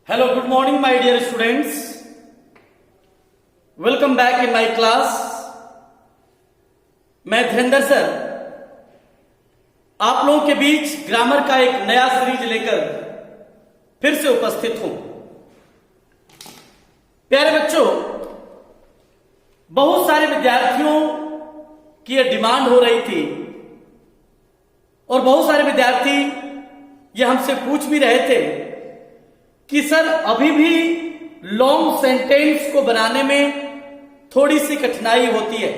Hello, good morning, my dear students. Welcome back in my class. मैं Dhirendra sir आप लोगों के बीच ग्रामर का एक नया सीरीज लेकर फिर से उपस्थित हूं। प्यारे बच्चों, बहुत सारे विद्यार्थियों की यह डिमांड हो रही थी और बहुत सारे विद्यार्थी ये हमसे पूछ भी रहे थे कि सर अभी भी लॉन्ग सेंटेंस को बनाने में थोड़ी सी कठिनाई होती है।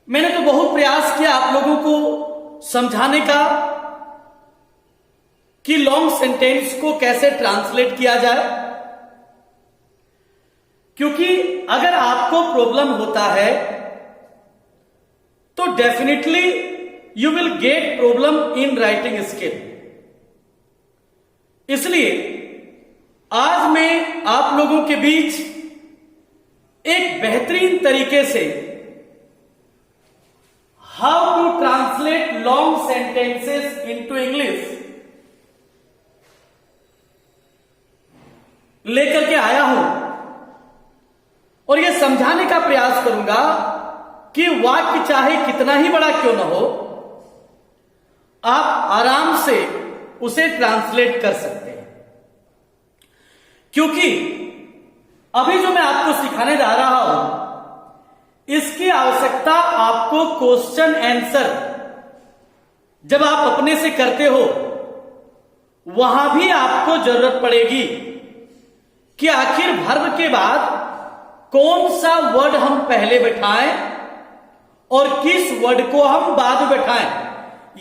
मैंने तो बहुत प्रयास किया आप लोगों को समझाने का कि लॉन्ग सेंटेंस को कैसे ट्रांसलेट किया जाए, क्योंकि अगर आपको प्रॉब्लम होता है तो definitely you will get problem in writing skill. इसलिए आज मैं आप लोगों के बीच एक बेहतरीन तरीके से how to translate long sentences into English लेकर के आया हूं और यह समझाने का प्रयास करूंगा कि वाक्य चाहे कितना ही बड़ा क्यों ना हो, आप आराम से उसे ट्रांसलेट कर सकते हैं। क्योंकि अभी जो मैं आपको सिखाने जा रहा हूं इसकी आवश्यकता आपको क्वेश्चन आंसर जब आप अपने से करते हो वहां भी आपको जरूरत पड़ेगी कि आखिर वर्ब के बाद कौन सा वर्ड हम पहले बैठाएं और किस वर्ड को हम बाद में बैठाएं।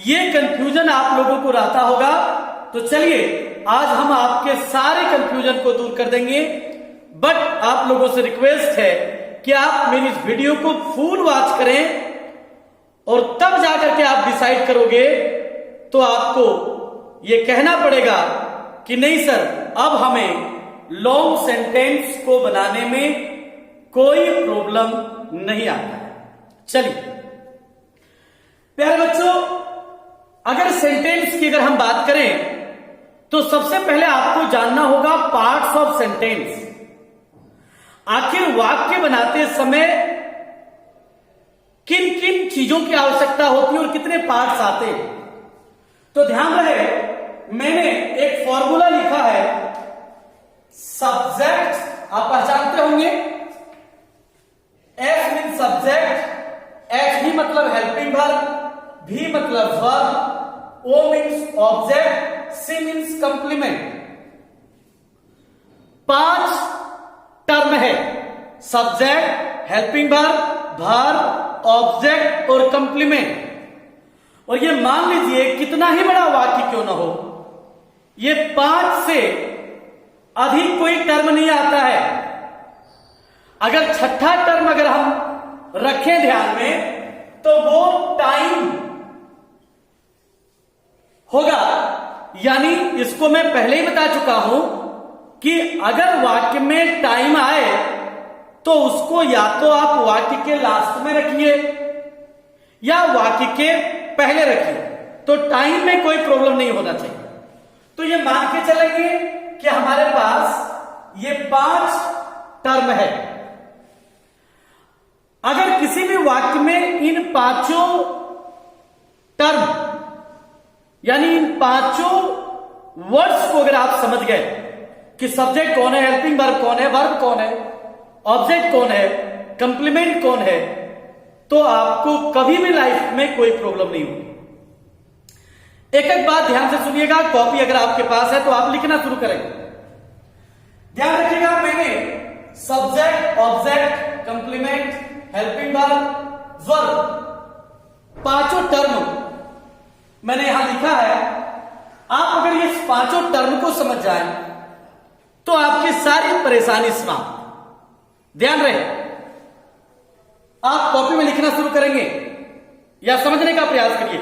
ये कंफ्यूजन आप लोगों को रहता होगा, तो चलिए आज हम आपके सारे कंफ्यूजन को दूर कर देंगे। बट आप लोगों से रिक्वेस्ट है कि आप मेरी इस वीडियो को फुल वॉच करें और तब जाकर के आप डिसाइड करोगे तो आपको ये कहना पड़ेगा कि नहीं सर अब हमें लॉन्ग सेंटेंस को बनाने में कोई प्रॉब्लम नहीं आता है। चलिए प्यारे बच्चों, अगर सेंटेंस की अगर हम बात करें तो सबसे पहले आपको जानना होगा पार्ट्स ऑफ सेंटेंस। आखिर वाक्य बनाते समय किन किन चीजों की आवश्यकता होती है और कितने पार्ट्स आते हैं। तो ध्यान रहे, मैंने एक फॉर्मूला लिखा है। सब्जेक्ट आप पहचानते होंगे, एस मीन सब्जेक्ट, एच भी मतलब हेल्पिंग वर्ब, भी मतलब verb, O means object, C means complement. 5 term है, सब्जेक्ट, हेल्पिंग वर्ब, ऑब्जेक्ट और कंप्लीमेंट। और ये मान लीजिए कितना ही बड़ा वाक्य क्यों ना हो, ये 5 से अधिक कोई टर्म नहीं आता है। अगर छठा टर्म अगर हम रखें ध्यान में तो वो टाइम होगा। यानी इसको मैं पहले ही बता चुका हूं कि अगर वाक्य में टाइम आए तो उसको या तो आप वाक्य के लास्ट में रखिए या वाक्य के पहले रखिए, तो टाइम में कोई प्रॉब्लम नहीं होना चाहिए। तो ये मान के चलेंगे कि हमारे पास ये 5 टर्म है। अगर किसी भी वाक्य में इन 5 टर्म यानी इन 5 वर्ड्स को अगर आप समझ गए कि सब्जेक्ट कौन है, हेल्पिंग वर्ब कौन है, वर्ब कौन है, ऑब्जेक्ट कौन है, कंप्लीमेंट कौन है, तो आपको कभी भी लाइफ में कोई प्रॉब्लम नहीं होगी। एक एक बात ध्यान से सुनिएगा, कॉपी अगर आपके पास है तो आप लिखना शुरू करेंगे। ध्यान रखिएगा, मैंने subject, object, complement, helping verb 5 term मैंने यहां लिखा है। आप अगर ये 5 टर्म को समझ जाएं तो आपकी सारी परेशानी समाप्त। ध्यान रहे, आप कॉपी में लिखना शुरू करेंगे या समझने का प्रयास करिए।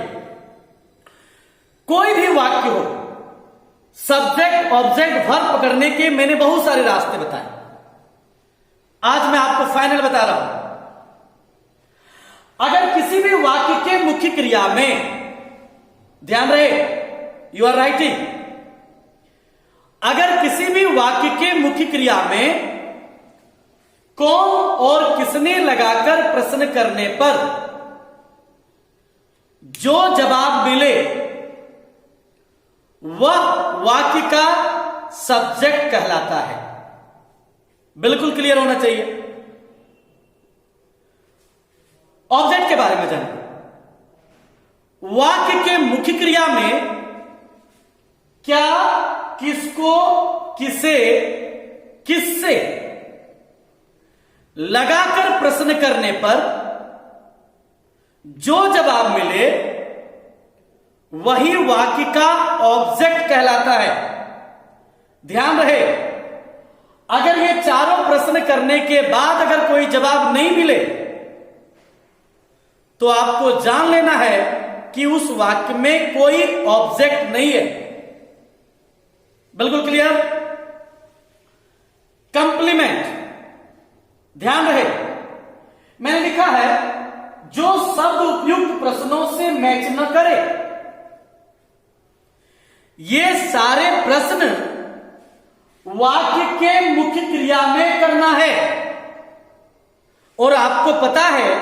कोई भी वाक्य हो, सब्जेक्ट, ऑब्जेक्ट, वर्ब पकड़ने के मैंने बहुत सारे रास्ते बताए। आज मैं आपको फाइनल बता रहा हूं। अगर किसी भी वाक्य के मुख्य क्रिया में, ध्यान रहे, यू आर राइटिंग, अगर किसी भी वाक्य के मुख्य क्रिया में कौन और किसने लगाकर प्रश्न करने पर जो जवाब मिले वह वाक्य का सब्जेक्ट कहलाता है। बिल्कुल क्लियर होना चाहिए। ऑब्जेक्ट के बारे में जानिए। वाक्य के मुख्य क्रिया में क्या, किसको, किसे, किससे लगाकर प्रश्न करने पर जो जवाब मिले वही वाक्य का ऑब्जेक्ट कहलाता है। ध्यान रहे, अगर ये चारों प्रश्न करने के बाद अगर कोई जवाब नहीं मिले तो आपको जान लेना है कि उस वाक्य में कोई ऑब्जेक्ट नहीं है। बिल्कुल क्लियर। कंप्लीमेंट, ध्यान रहे, मैंने लिखा है जो शब्द उपयुक्त प्रश्नों से मैच न करे। ये सारे प्रश्न वाक्य के मुख्य क्रिया में करना है। और आपको पता है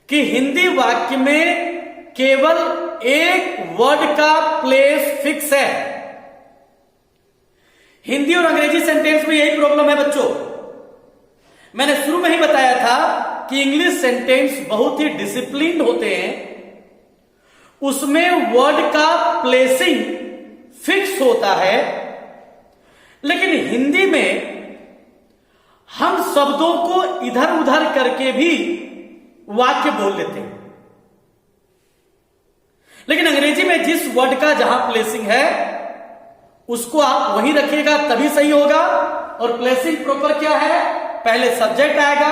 कि हिंदी वाक्य में केवल एक वर्ड का प्लेस फिक्स है। हिंदी और अंग्रेजी सेंटेंस में यही प्रॉब्लम है बच्चों। मैंने शुरू में ही बताया था कि इंग्लिश सेंटेंस बहुत ही डिसिप्लिन्ड होते हैं, उसमें वर्ड का प्लेसिंग फिक्स होता है। लेकिन हिंदी में हम शब्दों को इधर उधर करके भी वाक्य बोल लेते हैं। लेकिन अंग्रेजी में जिस वर्ड का जहां प्लेसिंग है उसको आप वहीं रखिएगा तभी सही होगा। और प्लेसिंग प्रॉपर क्या है? पहले सब्जेक्ट आएगा,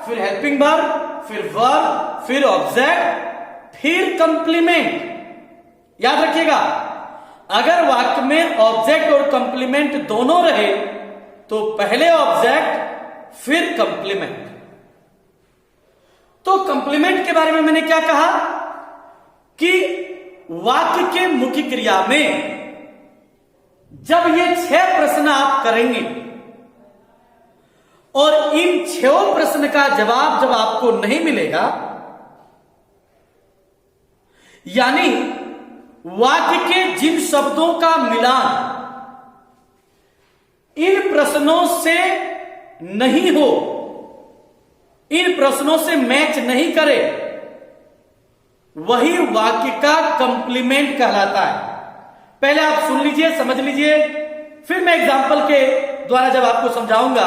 फिर हेल्पिंग वर्ब, फिर वर्ब, फिर ऑब्जेक्ट, फिर कंप्लीमेंट। याद रखिएगा, अगर वाक्य में ऑब्जेक्ट और कंप्लीमेंट दोनों रहे तो पहले ऑब्जेक्ट फिर कंप्लीमेंट। तो कंप्लीमेंट के बारे में मैंने क्या कहा कि वाक्य के मुख्य क्रिया में जब ये 6 प्रश्न आप करेंगे और इन 6 प्रश्न का जवाब जब आपको नहीं मिलेगा, यानी वाक्य के जिन शब्दों का मिलान इन प्रश्नों से नहीं हो, इन प्रश्नों से मैच नहीं करे, वही वाक्य का कंप्लीमेंट कहलाता है। पहले आप सुन लीजिए, समझ लीजिए, फिर मैं एग्जाम्पल के द्वारा जब आपको समझाऊंगा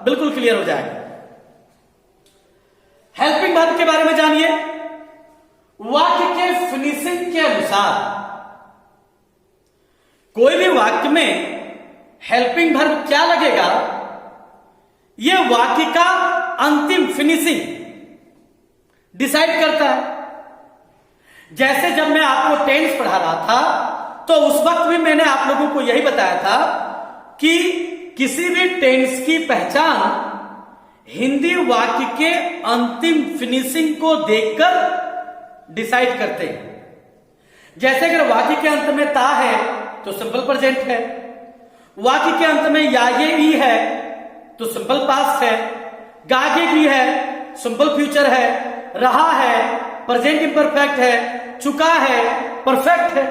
बिल्कुल क्लियर हो जाएगा। हेल्पिंग वर्ब के बारे में जानिए। वाक्य के फिनिशिंग के अनुसार कोई भी वाक्य में हेल्पिंग वर्ब क्या लगेगा, यह वाक्य का अंतिम फिनिशिंग डिसाइड करता है। जैसे जब मैं आपको टेंस पढ़ा रहा था तो उस वक्त भी मैंने आप लोगों को यही बताया था कि किसी भी टेंस की पहचान हिंदी वाक्य के अंतिम फिनिशिंग को देखकर डिसाइड करते हैं। जैसे अगर वाक्य के अंत में ता है तो सिंपल प्रेजेंट है, वाक्य के अंत में या ये ई है तो सिंपल पास्ट है, गागे की है सिंपल फ्यूचर है, रहा है प्रेजेंट इंपरफेक्ट है, चुका है परफेक्ट है।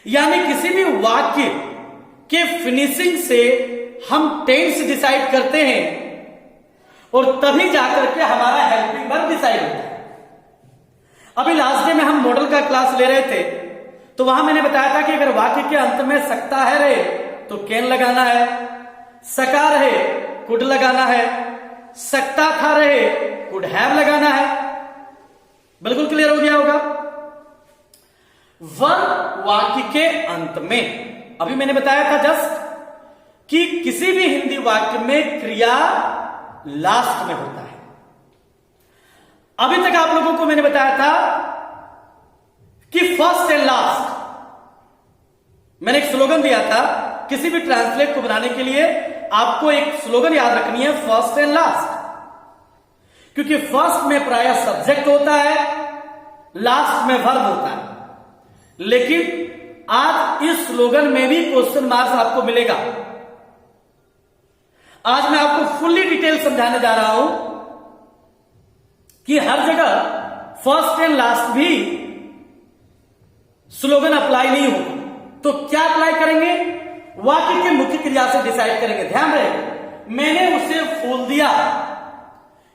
यानी किसी भी वाक्य के फिनिशिंग से हम टेंस डिसाइड करते हैं और तभी जाकर के हमारा हेल्पिंग वर्ब डिसाइड होता है। अभी लास्ट डे में हम मॉडल का क्लास ले रहे थे तो वहां मैंने बताया था कि अगर वाक्य के अंत में सकता है रहे तो कैन लगाना है, सका रहे कुड लगाना है, सकता था रहे कुड हैव लगाना है। बिल्कुल क्लियर हो गया होगा। वर्ब वाक्य के अंत में, अभी मैंने बताया था जस्ट कि किसी भी हिंदी वाक्य में क्रिया लास्ट में होता है। अभी तक आप लोगों को मैंने बताया था कि फर्स्ट एंड लास्ट। मैंने एक स्लोगन दिया था, किसी भी ट्रांसलेट को बनाने के लिए आपको एक स्लोगन याद रखनी है, फर्स्ट एंड लास्ट। क्योंकि फर्स्ट में प्रायः सब्जेक्ट होता है, लास्ट में वर्ब होता है। लेकिन आज इस स्लोगन में भी क्वेश्चन मार्क्स आपको मिलेगा। आज मैं आपको फुल्ली डिटेल समझाने जा रहा हूं कि हर जगह फर्स्ट एंड लास्ट भी स्लोगन अप्लाई नहीं होगा। तो क्या अप्लाई करेंगे? वाक्य के मुख्य क्रिया से डिसाइड करेंगे। ध्यान रहे, मैंने उसे फूल दिया,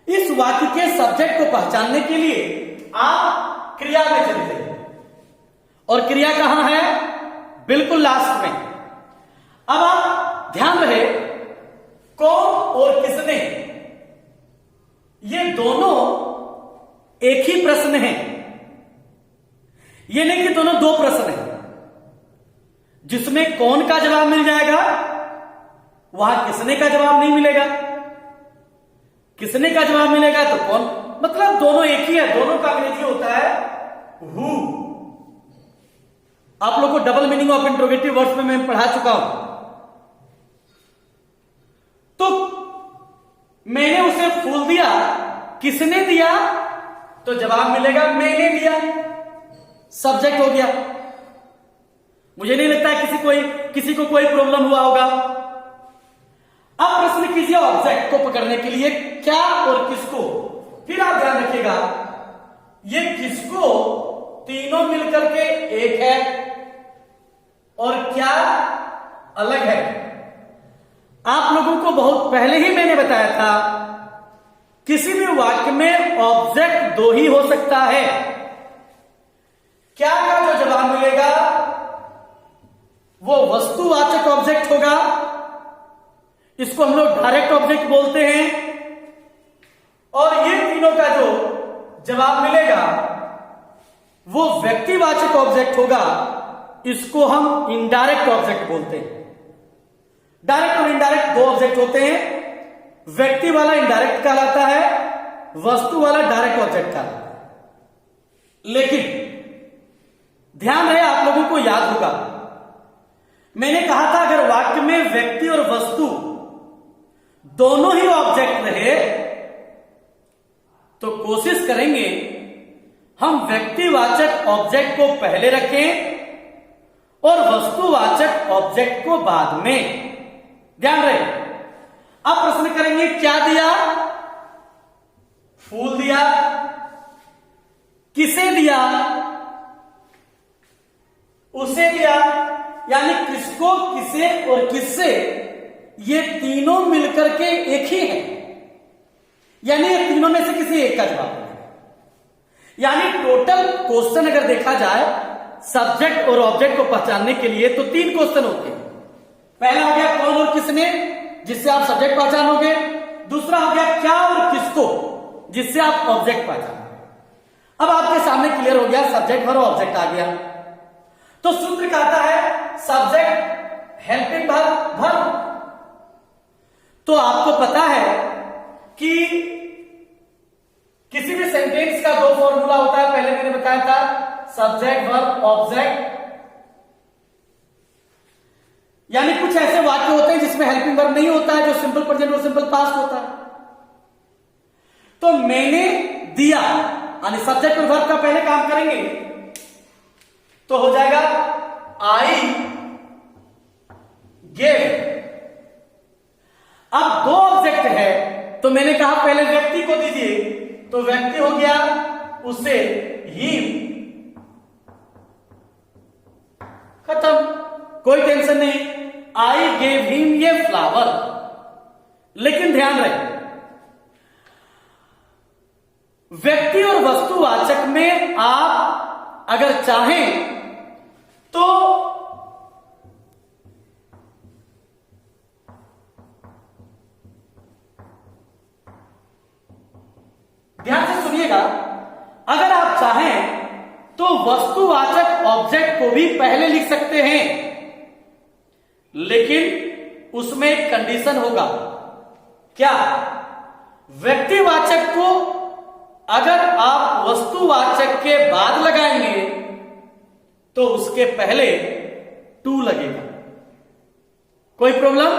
इस वाक्य के सब्जेक्ट को पहचानने के लिए आप क्रिया में चले जाइए, और क्रिया कहां है? बिल्कुल लास्ट में। अब आप ध्यान रहे, कौन और किसने, ये दोनों एक ही प्रश्न है। ये नहीं कि दोनों दो प्रश्न है। जिसमें कौन का जवाब मिल जाएगा, वहां किसने का जवाब नहीं मिलेगा। किसने का जवाब मिलेगा तो कौन, मतलब दोनों एक ही है। दोनों का अंग्रेजी होता है हु। आप लोग को double meaning of interrogative words में मैं पढ़ा चुका हूं। तो मैंने उसे फूल दिया, किसने दिया? तो जवाब मिलेगा मैंने दिया, सब्जेक्ट हो गया। मुझे नहीं लगता है किसी को कोई प्रॉब्लम हुआ होगा। अब प्रश्न कीजिए ऑब्जेक्ट को पकड़ने के लिए क्या और किसको। फिर आप ध्यान रखिएगा, ये किसको तीनों मिलकर के एक है और क्या अलग है। आप लोगों को बहुत पहले ही मैंने बताया था, किसी भी वाक्य में ऑब्जेक्ट दो ही हो सकता है। क्या का जो जवाब मिलेगा वो वस्तुवाचक ऑब्जेक्ट होगा, इसको हम लोग डायरेक्ट ऑब्जेक्ट बोलते हैं। और ये तीनों का जो जवाब मिलेगा वो व्यक्तिवाचक ऑब्जेक्ट होगा, इसको हम इनडायरेक्ट ऑब्जेक्ट बोलते हैं। डायरेक्ट और इनडायरेक्ट दो ऑब्जेक्ट होते हैं। व्यक्ति वाला इनडायरेक्ट कहलाता है, वस्तु वाला डायरेक्ट ऑब्जेक्ट कहलाता है। लेकिन ध्यान रहे, आप लोगों को याद होगा मैंने कहा था, अगर वाक्य में व्यक्ति और वस्तु दोनों ही ऑब्जेक्ट रहे तो कोशिश करेंगे हम व्यक्तिवाचक ऑब्जेक्ट को पहले रखें और वस्तुवाचक ऑब्जेक्ट को बाद में। ध्यान रहे, अब प्रश्न करेंगे क्या दिया? फूल दिया। किसे दिया? उसे दिया। यानी किसको, किसे और किससे, ये तीनों मिलकर के एक ही है। यानी ये तीनों में से किसी एक का जवाब है। यानी टोटल क्वेश्चन अगर देखा जाए सब्जेक्ट और ऑब्जेक्ट को पहचानने के लिए तो 3 क्वेश्चन होते हैं। पहला हो गया कौन और किसने, जिससे आप सब्जेक्ट पहचानोगे। दूसरा हो गया क्या और किसको, जिससे आप ऑब्जेक्ट पहचानोगे। अब आपके सामने क्लियर हो गया, सब्जेक्ट वर्ब ऑब्जेक्ट आ गया। तो सूत्र कहता है सब्जेक्ट हेल्पिंग वर्ब। तो आपको पता है कि किसी भी सेंटेंस का 2 फॉर्मूला होता है। पहले मैंने बताया था, सब्जेक्ट वर्ब ऑब्जेक्ट। यानी कुछ ऐसे वाक्य होते हैं जिसमें हेल्पिंग वर्ब नहीं होता है, जो सिंपल प्रेजेंट और सिंपल पास्ट होता है। तो मैंने दिया, यानी सब्जेक्ट और वर्ब का पहले काम करेंगे तो हो जाएगा आई गेव। अब 2 ऑब्जेक्ट है तो मैंने कहा पहले व्यक्ति को दीजिए, तो व्यक्ति हो गया उसे, हिम। खत्म, कोई टेंशन नहीं। आई गेव हिम ये फ्लावर। लेकिन ध्यान रहे, व्यक्ति और वस्तुवाचक में आप अगर चाहें तो ध्यान से सुनिएगा, अगर आप चाहें तो वस्तुवाचक ऑब्जेक्ट को भी पहले लिख सकते हैं, लेकिन उसमें एक कंडीशन होगा। क्या? व्यक्तिवाचक को अगर आप वस्तुवाचक के बाद लगाएंगे तो उसके पहले टू लगेगा। कोई प्रॉब्लम?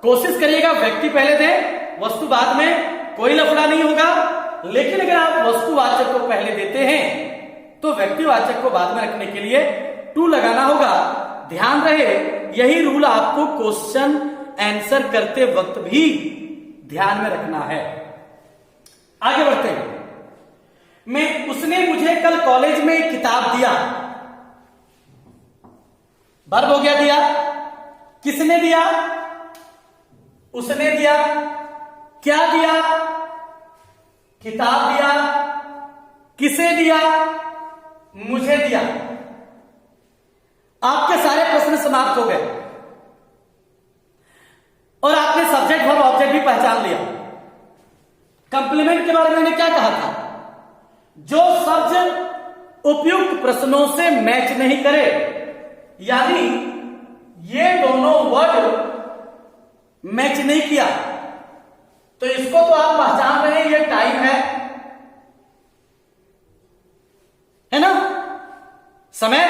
कोशिश करिएगा व्यक्ति पहले दें वस्तु बाद में, कोई लफड़ा नहीं होगा। लेकिन अगर आप वस्तुवाचक को पहले देते हैं तो व्यक्तिवाचक को बाद में रखने के लिए टू लगाना होगा। ध्यान रहे यही रूल आपको क्वेश्चन आंसर करते वक्त भी ध्यान में रखना है। आगे बढ़ते हैं। उसने मुझे कल कॉलेज में एक किताब दिया। वर्ब हो गया दिया। किसने दिया? उसने दिया। क्या दिया? किताब दिया। किसे दिया? मुझे दिया। आपके सारे प्रश्न समाप्त हो गए और आपने सब्जेक्ट वर्ब ऑब्जेक्ट भी पहचान लिया। कंप्लीमेंट के बारे में मैंने क्या कहा था? जो शब्द उपयुक्त प्रश्नों से मैच नहीं करे, यानी ये दोनों वर्ड मैच नहीं किया, तो इसको तो आप पहचान रहे हैं, ये टाइम है ना? समय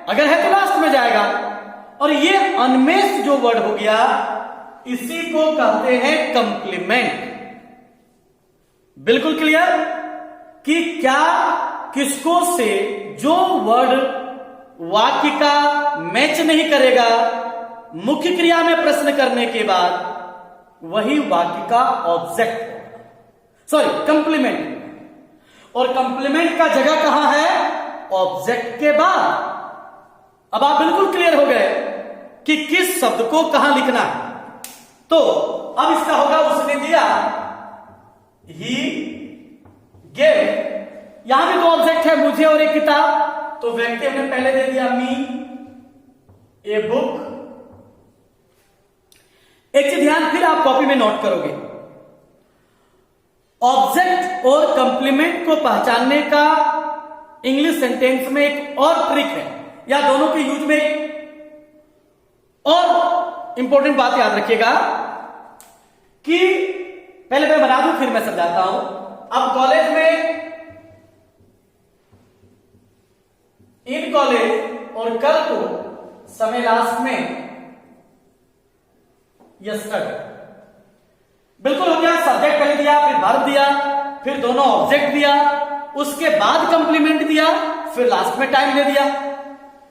अगर है तो लास्ट में जाएगा। और ये अनमेच जो वर्ड हो गया, इसी को कहते हैं कंप्लीमेंट। बिल्कुल क्लियर कि क्या किसको से जो वर्ड वाक्य का मैच नहीं करेगा, मुख्य क्रिया में प्रश्न करने के बाद वही वाक्य का ऑब्जेक्ट होगा, सॉरी कंप्लीमेंट। और कंप्लीमेंट का जगह कहां है? ऑब्जेक्ट के बाद। अब आप बिल्कुल क्लियर हो गए कि किस शब्द को कहां लिखना है। तो अब इसका होगा उसने दिया, ही गेव। यहां भी दो ऑब्जेक्ट है, मुझे और एक किताब, तो व्यक्ति हमने पहले दे दिया मी ए बुक। एक चीज ध्यान फिर आप कॉपी में नोट करोगे, ऑब्जेक्ट और कंप्लीमेंट को पहचानने का इंग्लिश सेंटेंस में एक और ट्रिक है, या दोनों के यूज में एक और इंपॉर्टेंट बात याद रखिएगा कि पहले मैं बना दूं फिर मैं समझाता हूं। अब कॉलेज में इन कॉलेज और कल को समय लास्ट में यस्टरडे। बिल्कुल हो गया। सब्जेक्ट पहले दिया, फिर वर्ब दिया, फिर दोनों ऑब्जेक्ट दिया, उसके बाद कंप्लीमेंट दिया, फिर लास्ट में टाइम दे दिया।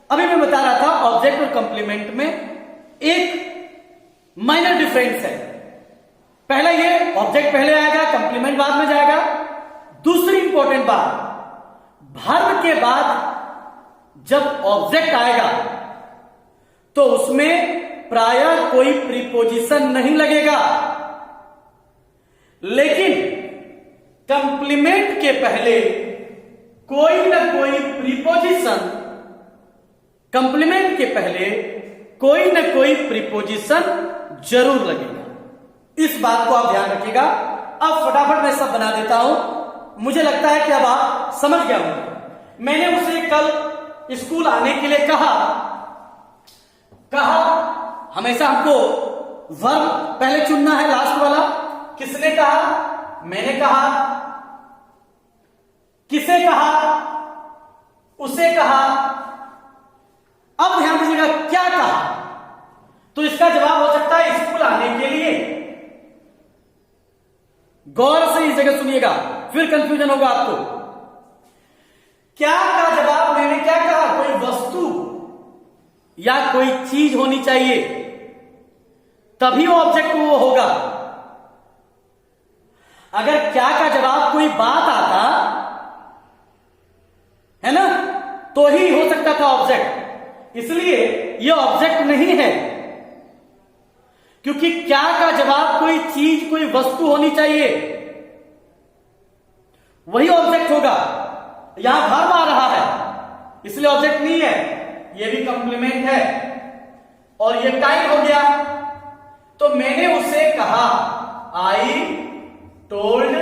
अभी मैं बता रहा था ऑब्जेक्ट और कंप्लीमेंट में एक माइनर डिफरेंस है। पहला ये ऑब्जेक्ट पहले आएगा, कंप्लीमेंट बाद में जाएगा। दूसरी इंपॉर्टेंट बात, वर्ब के बाद जब ऑब्जेक्ट आएगा तो उसमें प्रायः कोई प्रीपोजिशन नहीं लगेगा, लेकिन कंप्लीमेंट के पहले कोई ना कोई प्रीपोजिशन, कंप्लीमेंट के पहले कोई ना कोई प्रीपोजिशन जरूर लगेगा। इस बात को आप ध्यान रखिएगा। अब फटाफट मैं सब बना देता हूं। मुझे लगता है कि अब आप समझ गए होंगे। मैंने उसे कल स्कूल आने के लिए कहा हमेशा हमको वर्ब पहले चुनना है, लास्ट वाला। किसने कहा? मैंने कहा। किसे कहा? उसे कहा। अब ध्यान दीजिएगा क्या कहा, तो इसका जवाब हो सकता है स्कूल आने के लिए। गौर से इस जगह सुनिएगा, फिर कंफ्यूजन होगा आपको। क्या का जवाब मैंने क्या कहा? कोई वस्तु या कोई चीज होनी चाहिए, तभी वो ऑब्जेक्ट वो होगा। अगर क्या का जवाब कोई बात आता है ना, तो ही हो सकता था ऑब्जेक्ट। इसलिए ये ऑब्जेक्ट नहीं है, क्योंकि क्या का जवाब कोई चीज कोई वस्तु होनी चाहिए, वही ऑब्जेक्ट होगा। यहां वर्ब आ रहा है, इसलिए ऑब्जेक्ट नहीं है, ये भी कंप्लीमेंट है। और ये टाइम हो गया, तो मैंने उसे कहा, आई टोल्ड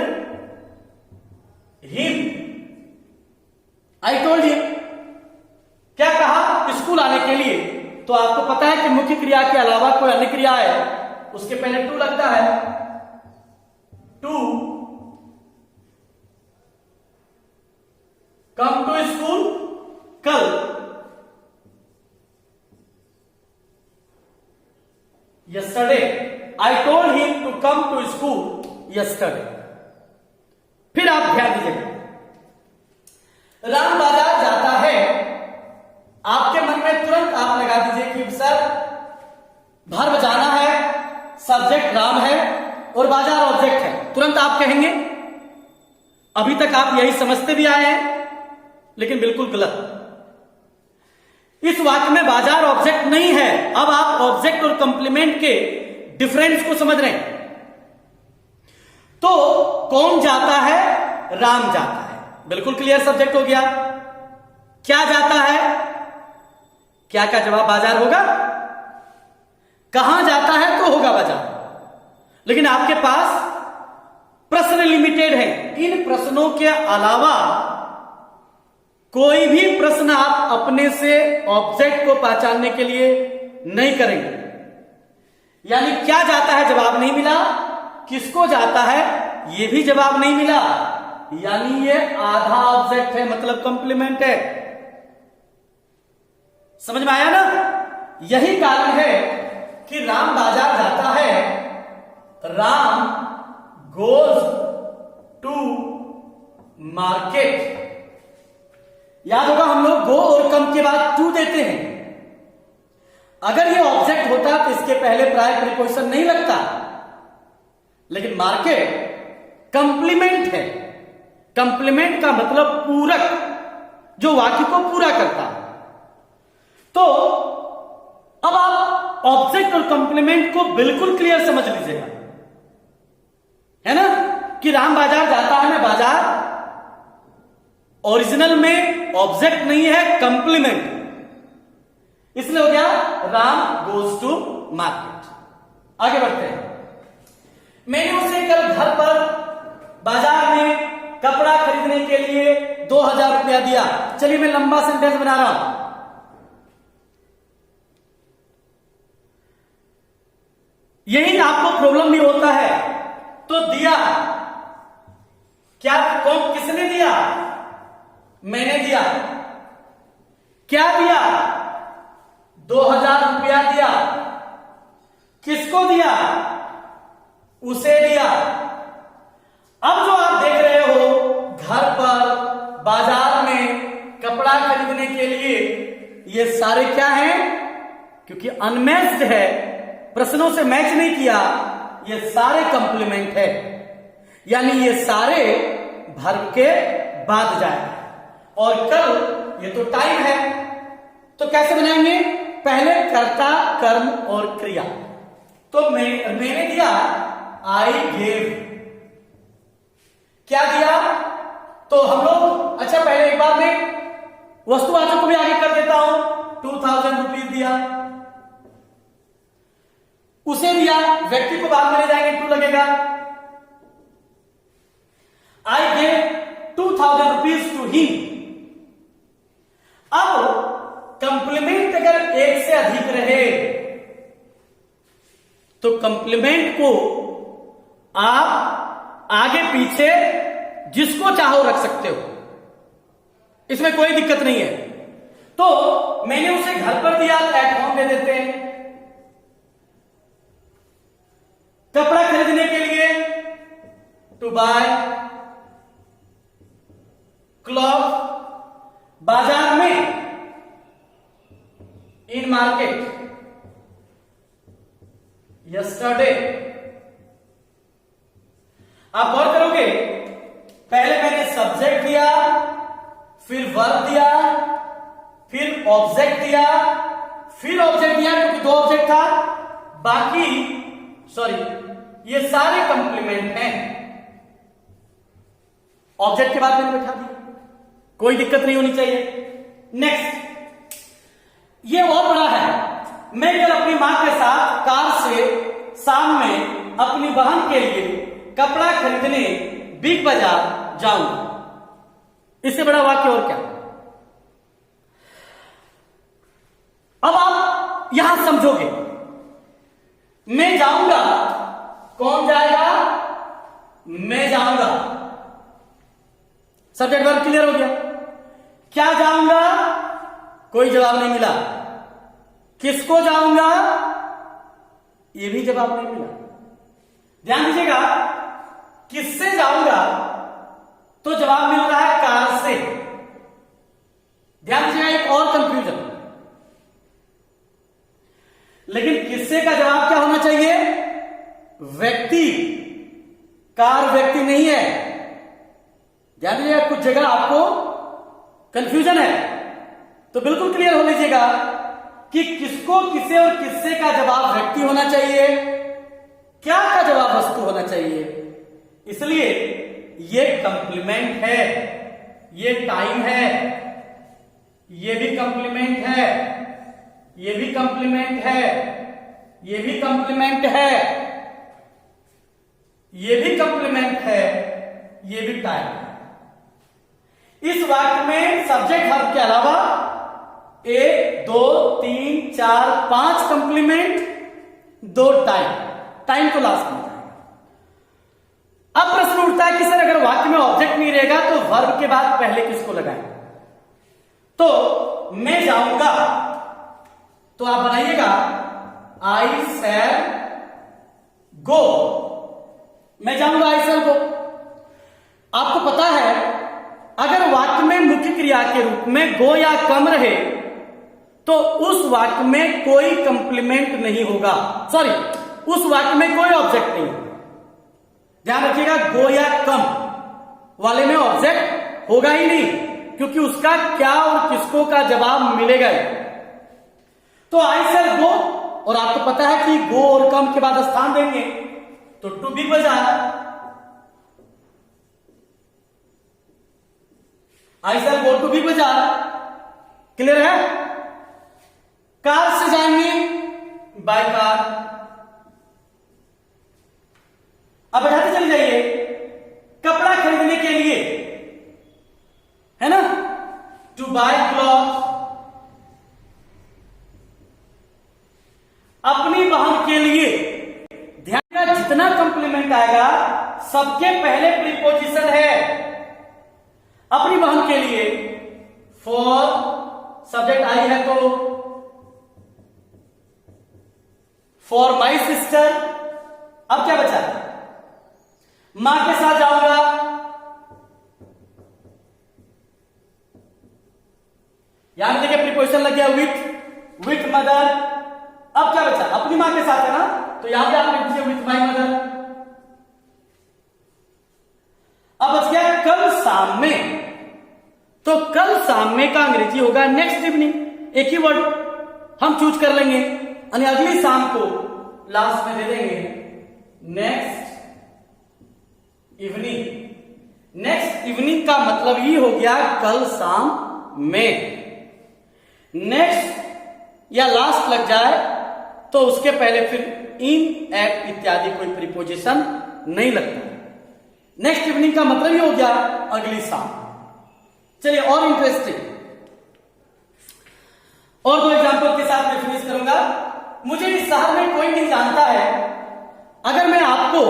हिम। आई टोल्ड हिम क्या कहा? स्कूल आने के लिए। तो आपको पता है कि मुख्य क्रिया के अलावा कोई अन्य क्रिया है, उसके पहले टू लगता है। टू कम टू स्कूल, कल। Yesterday I told him to come to school yesterday. फिर आप ध्यान दीजिएगा, राम बाजार जाता है। आपके मन आप कहेंगे अभी तक आप यही समझते भी आए हैं, लेकिन बिल्कुल गलत। इस वाक्य में बाजार ऑब्जेक्ट नहीं है। अब आप ऑब्जेक्ट और कंप्लीमेंट के डिफरेंस को समझ रहे हैं। तो कौन जाता है? राम जाता है, बिल्कुल क्लियर सब्जेक्ट हो गया। क्या जाता है? क्या का जवाब बाजार होगा। कहां जाता है तो होगा बाजार। लेकिन आपके पास प्रश्न लिमिटेड है। इन प्रश्नों के अलावा कोई भी प्रश्न आप अपने से ऑब्जेक्ट को पहचानने के लिए नहीं करेंगे। यानी क्या जाता है जवाब नहीं मिला, किसको जाता है यह भी जवाब नहीं मिला, यानी ये आधा ऑब्जेक्ट है, मतलब कंप्लीमेंट है। समझ में आया ना? यही कारण है कि राम बाजार जाता है, राम गोज टू मार्केट। याद होगा हम लोग गो और कम के बाद टू देते हैं। अगर ये ऑब्जेक्ट होता तो इसके पहले प्रायर प्रीपोजिशन नहीं लगता, लेकिन मार्केट कंप्लीमेंट है। कंप्लीमेंट का मतलब पूरक, जो वाक्य को पूरा करता है। तो अब आप ऑब्जेक्ट और कंप्लीमेंट को बिल्कुल क्लियर समझ लीजिएगा, है ना? कि राम बाजार जाता है ना, बाजार ओरिजिनल में ऑब्जेक्ट नहीं है, कंप्लीमेंट, इसलिए हो गया राम गोज टू मार्केट। आगे बढ़ते हैं। मैंने उसे कल घर पर बाजार में कपड़ा खरीदने के लिए 2000 रुपया दिया। चलिए मैं लंबा सेंटेंस बना रहा हूं। यही आपको प्रॉब्लम भी होता है। तो दिया, क्या कौन किसने दिया? मैंने दिया। क्या दिया? 2000 रुपया दिया। किसको दिया? उसे दिया। अब जो आप देख रहे हो घर पर बाजार में कपड़ा खरीदने के लिए, ये सारे क्या हैं? क्योंकि अनमैच्ड है, प्रश्नों से मैच नहीं किया, ये सारे कंप्लीमेंट है। यानी ये सारे वर्ब के बाद जाएंगे। और कल ये तो टाइम है, तो कैसे बनाएंगे? पहले कर्ता, कर्म और क्रिया। तो मैंने दिया, आई गेव। क्या दिया? तो हम लोग, अच्छा पहले एक बार में वस्तुवाचक को भी आगे कर देता हूं। 2000 रुपीज दिया, उसे दिया, व्यक्ति को बाद में ले जाएंगे, टू लगेगा। I gave 2000 rupees to him. अब कंप्लीमेंट अगर एक से अधिक रहे तो कंप्लीमेंट को आप आगे पीछे जिसको चाहो रख सकते हो, इसमें कोई दिक्कत नहीं है। तो मैंने उसे घर पर दिया, एट होम दे देते हैं। कपड़ा खरीदने के लिए, टू बाय क्लॉथ। बाजार में, इन मार्केट। यस्टरडे। आप गौर करोगे, पहले मैंने सब्जेक्ट दिया, फिर वर्ब दिया, फिर ऑब्जेक्ट दिया, फिर ऑब्जेक्ट दिया क्योंकि दो ऑब्जेक्ट था। बाकी ये सारे कंप्लीमेंट हैं। ऑब्जेक्ट के बाद मैंने बैठा दिया, कोई दिक्कत नहीं होनी चाहिए। नेक्स्ट, ये और बड़ा है। मैं कल अपनी मां के साथ कार से शाम में अपनी बहन के लिए कपड़ा खरीदने बिग बाजार जाऊंगा। इससे बड़ा वाक्य और क्या? अब आप यहां समझोगे, मैं जाऊंगा, कौन जाएगा? मैं जाऊंगा। सब्जेक्ट वर्ब क्लियर हो गया। क्या जाऊंगा? कोई जवाब नहीं मिला। किसको जाऊंगा? यह भी जवाब नहीं मिला। ध्यान दीजिएगा, किससे जाऊंगा तो जवाब मिल रहा है कार से। ध्यान दीजिएगा, एक और कंफ्यूजन। लेकिन किससे का जवाब क्या होना चाहिए? व्यक्ति। कार व्यक्ति नहीं है। ध्यान दीजिएगा, कुछ जगह आपको कंफ्यूजन है तो बिल्कुल क्लियर हो लीजिएगा कि किसको, किसे और किससे का जवाब व्यक्ति होना चाहिए, क्या का जवाब वस्तु होना चाहिए। इसलिए ये कंप्लीमेंट है, ये टाइम है, ये भी कंप्लीमेंट है, ये भी कंप्लीमेंट है, ये भी कंप्लीमेंट है, ये भी कंप्लीमेंट है, ये भी टाइम है। इस वाक्य में सब्जेक्ट वर्ब के अलावा 1 2 3 4 5 कंप्लीमेंट, 2 टाइम तो लास्ट में जाएगा। अब प्रश्न उठता है कि सर अगर वाक्य में ऑब्जेक्ट नहीं रहेगा तो वर्ब के बाद पहले किसको लगाएं? तो मैं जाऊंगा, तो आप बनाइएगा आई शैल गो। मैं जाऊंगा, आई शैल गो। आपको पता है अगर वाक्य में मुख्य क्रिया के रूप में गो या कम रहे तो उस वाक्य में कोई कंप्लीमेंट नहीं होगा, सॉरी उस वाक्य में कोई ऑब्जेक्ट नहीं होगा। ध्यान रखिएगा, गो या कम वाले में ऑब्जेक्ट होगा ही नहीं, क्योंकि उसका क्या और किसको का जवाब मिलेगा ही। तो आई शैल गो, और आपको पता है कि गो और कम के बाद स्थान देंगे तो टू बी बजाय आई शैल गो टू बी बजाय। क्लियर है? कार से जाएंगे, बाय कार। अब बढ़ाते चले जाइए, कपड़ा खरीदने के लिए, है ना, टू बाय क्लॉथ। अपनी बहन के लिए, ध्यान का जितना कंप्लीमेंट आएगा सबके पहले प्रीपोजिशन है। अपनी बहन के लिए फॉर, सब्जेक्ट आई है तो फॉर माई सिस्टर। अब क्या बचा? मां के साथ जाऊंगा, यहां देखिए प्रीपोजिशन लग गया विथ मदर। अब क्या बचा? अपनी मां के साथ है ना, तो यहां पे आप लिख दीजिए विथ माई मदर। अब बच गया कल शाम में, तो कल शाम में का अंग्रेजी होगा नेक्स्ट इवनिंग। एक ही वर्ड हम चूज कर लेंगे, यानी अगली शाम को लास्ट में दे देंगे नेक्स्ट इवनिंग। नेक्स्ट इवनिंग का मतलब ही हो गया कल शाम में। नेक्स्ट या लास्ट लग जाए तो उसके पहले फिर इन, एट इत्यादि कोई प्रीपोजिशन नहीं लगता। नेक्स्ट इवनिंग का मतलब ही हो गया अगली शाम। चलिए और इंटरेस्टिंग और 2 एग्जांपल के साथ मैं फिनिश करूंगा। मुझे इस शहर में कोई नहीं जानता है। अगर मैं आपको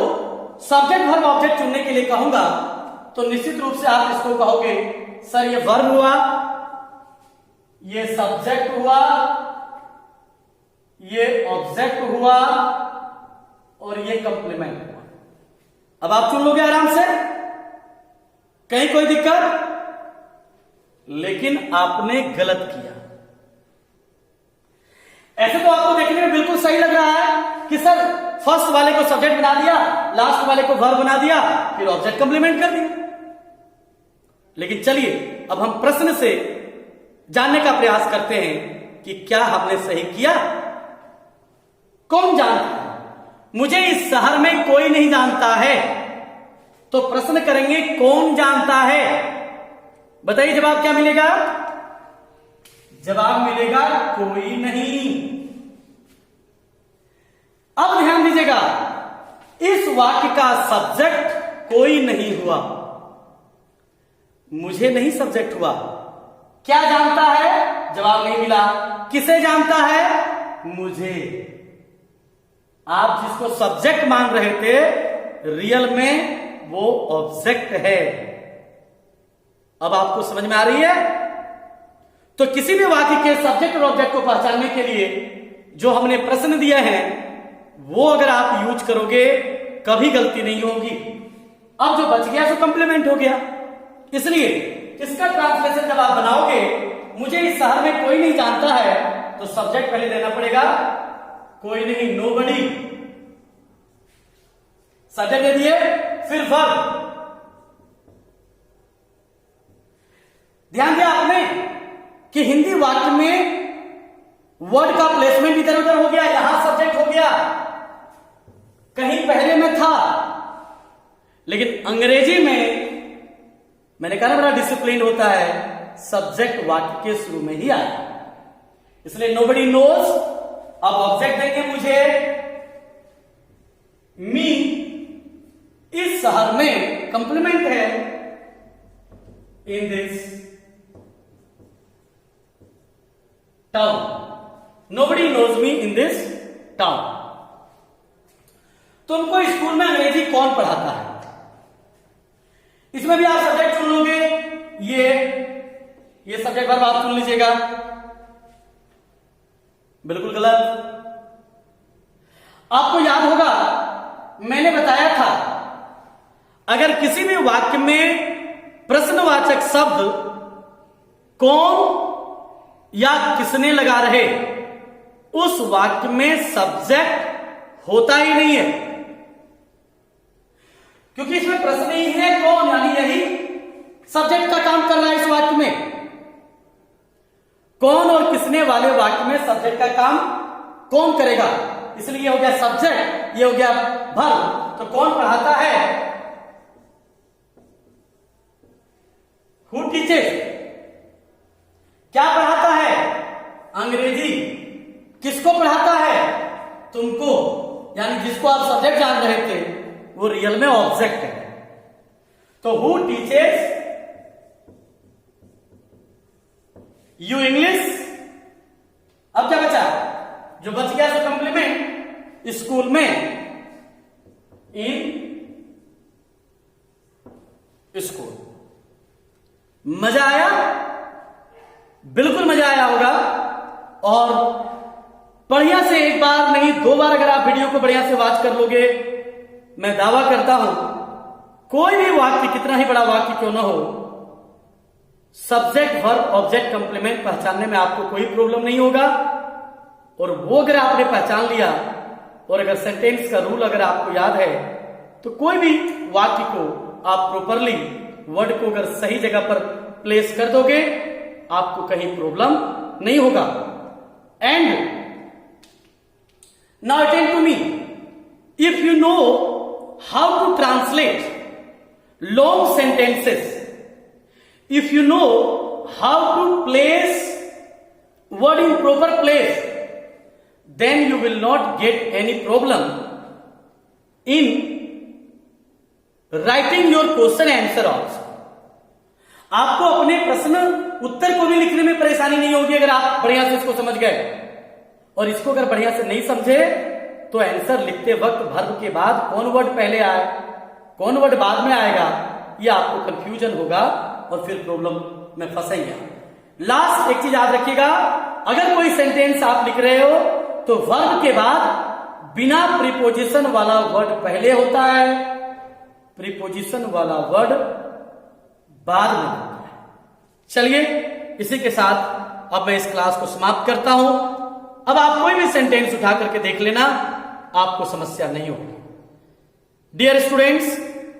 सब्जेक्ट वर्ब ऑब्जेक्ट चुनने के लिए कहूंगा तो निश्चित रूप से आप इसको कहोगे सर ये वर्ब हुआ, ये सब्जेक्ट हुआ, ये ऑब्जेक्ट हुआ और ये कंप्लीमेंट हुआ। अब आप चुन लोगे आराम से, कहीं कोई दिक्कत? लेकिन आपने गलत किया। ऐसे तो आपको देखने में बिल्कुल सही लग रहा है कि सर फर्स्ट वाले को सब्जेक्ट बना दिया, लास्ट वाले को वर्ब बना दिया, फिर ऑब्जेक्ट कंप्लीमेंट कर दिया। लेकिन चलिए अब हम प्रश्न से जानने का प्रयास करते हैं कि क्या हमने सही किया। कौन जानता है? मुझे इस शहर में कोई नहीं जानता है, तो प्रश्न करेंगे कौन जानता है। बताइए जवाब क्या मिलेगा? जवाब मिलेगा कोई नहीं। अब ध्यान दीजिएगा, इस वाक्य का सब्जेक्ट कोई नहीं हुआ, मुझे नहीं सब्जेक्ट हुआ। क्या जानता है? जवाब नहीं मिला। किसे जानता है? मुझे। आप जिसको सब्जेक्ट मान रहे थे रियल में वो ऑब्जेक्ट है। अब आपको समझ में आ रही है? तो किसी भी वाक्य के सब्जेक्ट और ऑब्जेक्ट को पहचानने के लिए जो हमने प्रश्न दिए हैं वो अगर आप यूज करोगे कभी गलती नहीं होगी। अब जो बच गया सो कंप्लीमेंट हो गया। इसलिए इसका ट्रांसलेशन जब आप बनाओगे, मुझे इस शहर में कोई नहीं जानता है, तो सब्जेक्ट पहले देना पड़ेगा कोई नहीं, नोबडी। सब्जेक्ट दे दिए, फिर वर्ब। ध्यान दिया आपने कि हिंदी वाक्य में वर्ड का प्लेसमेंट इधर उधर हो गया, यहां सब्जेक्ट हो गया, कहीं पहले में था, लेकिन अंग्रेजी में मैंने कहा ना बड़ा डिसिप्लिन होता है, सब्जेक्ट वाक्य के शुरू में ही आया, इसलिए नोबडी नोज। अब ऑब्जेक्ट देंगे मुझे, मी इस शहर में, कंप्लीमेंट है, in this town. Nobody knows me in this town. तुमको स्कूल में अंग्रेजी कौन पढ़ाता है? इसमें भी आप सब्जेक्ट चुन लोगे, ये सब्जेक्ट वर्ब आप चुन लीजिएगा, बिल्कुल गलत। आपको याद होगा मैंने बताया था, अगर किसी भी वाक्य में प्रश्नवाचक शब्द कौन या किसने लगा रहे, उस वाक्य में सब्जेक्ट होता ही नहीं है, क्योंकि इसमें प्रश्न ही है कौन, यानी यही सब्जेक्ट का काम कर रहा है इस वाक्य में। कौन और किसने वाले वाक्य में सब्जेक्ट का काम कौन करेगा, इसलिए ये हो गया सब्जेक्ट, ये हो गया वर्ब। तो कौन पढ़ाता है? हु टीचेस, क्या पढ़ाता है? अंग्रेजी। किसको पढ़ाता है? तुमको, यानी जिसको आप सब्जेक्ट जान रहे थे वो रियल में ऑब्जेक्ट है। तो हु टीचेस यू इंग्लिश। अब क्या बचा? जो बच गया सो कंप्लीमेंट, स्कूल में, इन स्कूल। मजा आया? बिल्कुल मजा आया होगा। और बढ़िया से एक बार नहीं 2 बार अगर आप वीडियो को बढ़िया से वॉच कर लोगे, मैं दावा करता हूं कोई भी वाक्य, कितना ही बड़ा वाक्य क्यों ना हो, सब्जेक्ट वर्ब ऑब्जेक्ट कंप्लीमेंट पहचानने में आपको कोई प्रॉब्लम नहीं होगा। और वो अगर आपने पहचान लिया, और अगर सेंटेंस का रूल अगर आपको याद है, तो कोई भी वाक्य को आप प्रॉपरली वर्ड को अगर सही जगह पर प्लेस कर दोगे, आपको कहीं प्रॉब्लम नहीं होगा। And now attend to me, if you know how to translate long sentences, if you know how to place word in proper place, then you will not get any problem in writing your question answer also. आपको अपने प्रश्न उत्तर को भी लिखने में परेशानी नहीं होगी अगर आप बढ़िया से इसको समझ गए। और इसको अगर बढ़िया से नहीं समझे तो आंसर लिखते वक्त वर्ब के बाद कौन वर्ड पहले आए, कौन वर्ड बाद में आएगा, ये आपको कंफ्यूजन होगा और फिर प्रॉब्लम में फंसेंगे। लास्ट एक चीज याद रखिएगा, अगर कोई सेंटेंस आप लिख रहे हो तो वर्ब के बाद बिना प्रीपोजिशन वाला वर्ड पहले होता है, प्रीपोजिशन वाला वर्ड बाद में होता है। चलिए इसी के साथ अब मैं इस क्लास को समाप्त करता हूं। अब आप कोई भी सेंटेंस उठा करके देख लेना, आपको समस्या नहीं होगी। डियर स्टूडेंट्स,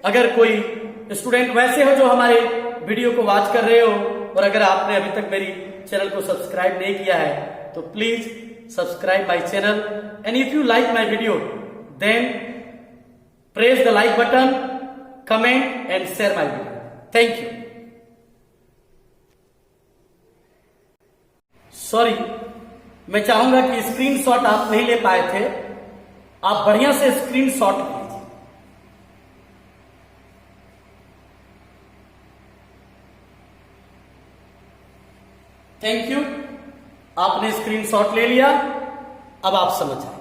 अगर कोई स्टूडेंट वैसे हो जो हमारे वीडियो को वॉच कर रहे हो और अगर आपने अभी तक मेरी चैनल को सब्सक्राइब नहीं किया है तो please subscribe my channel, and if you like my video then press the like button, comment and share my video. Thank you. Sorry, मैं चाहूंगा कि स्क्रीनशॉट आप नहीं ले पाए थे, आप बढ़िया से स्क्रीनशॉट लीजिए। थैंक यू, आपने स्क्रीनशॉट ले लिया, अब आप समझ आए।